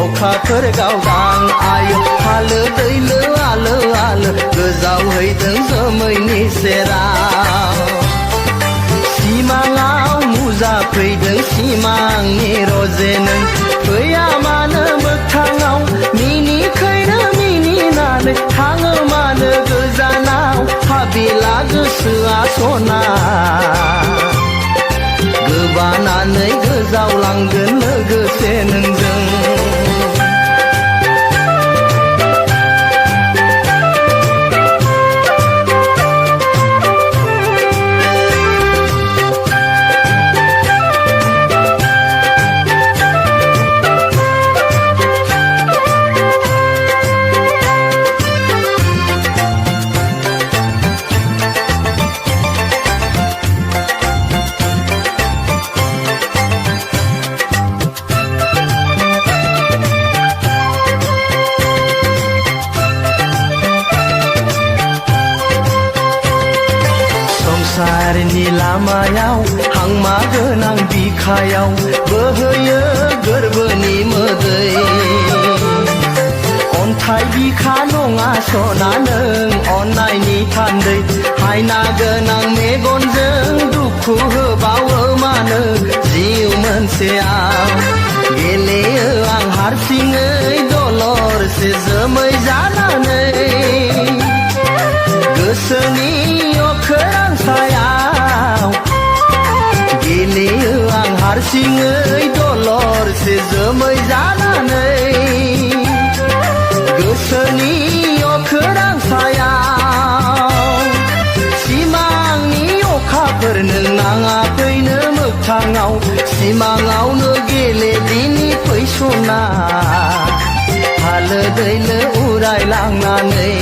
अखाफोर गावदां आयो हालो दैलो आलो आलो गोजावहैदों जोमैनि सेराव सिमाङाव नुजाफैदों सिमांनि रजे नों फैया मानो मोगथाङाव मिनिखैनो मिनिनानै थाङो मानो गोजानाव हाबिला गोसोआ सना गोबानानै गोजावलांगोन लोगोसे नोंजों संसारनि लामायाव हांमा गोनां बिखायाव बोहैयो गोरबोनि मोदै अन्थाइ बिखा नङा सना नों अननायनि थान्दै हायना गोनां मेगनजों दुखु होबावो मानो जिउ मोनसेयाव गेलेयो आं हारसिङै दलरसे जोमै जानानै गोसोनि अखोरां सायाव गेलेयो आं हारसिङै दलरसे जोमै जानानै गोसोनि अखोरां सायाव सिमांनि अखाफोर नों नाङा फैनो मोगथाङाव सिमाङावनो गेलेलिनि फैसना हालो दैलो उरायलांनानै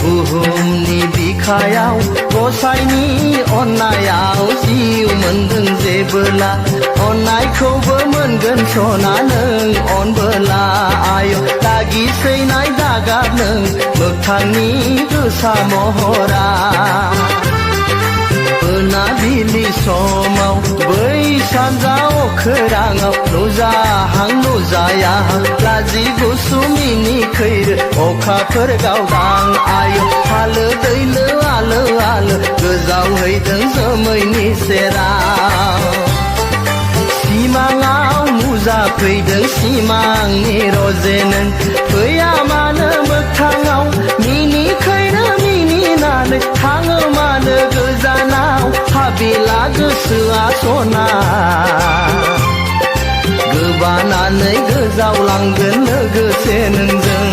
बुहुमनि बिखायाव गसाइनि अननायाव जिउ मोनदों जेबोला अननायखौबो मोनगोन सना नों अनबोला आयो दागि सैनाय दागाब नों मोगथांनि गोसा महरा मोनाबिलि समाव बै सानजा अखोराङाव नुजाहां नुजायाहां लाजि गुसु मिनिखैरो अखाफोर गावदां आयो हालो दैलो आलो आलो गोजावहैदों जोमैनि सेराव सिमाङाव नुजाफैदों सिमांनि रजे नों फैया मानो मोगथाङाव मिनिखैनो मिनिनानै थाङो मानो गोजानाव हाबिला गोसोआ सना गोबानानै गोजावलांगोन लोगोसे नोंजों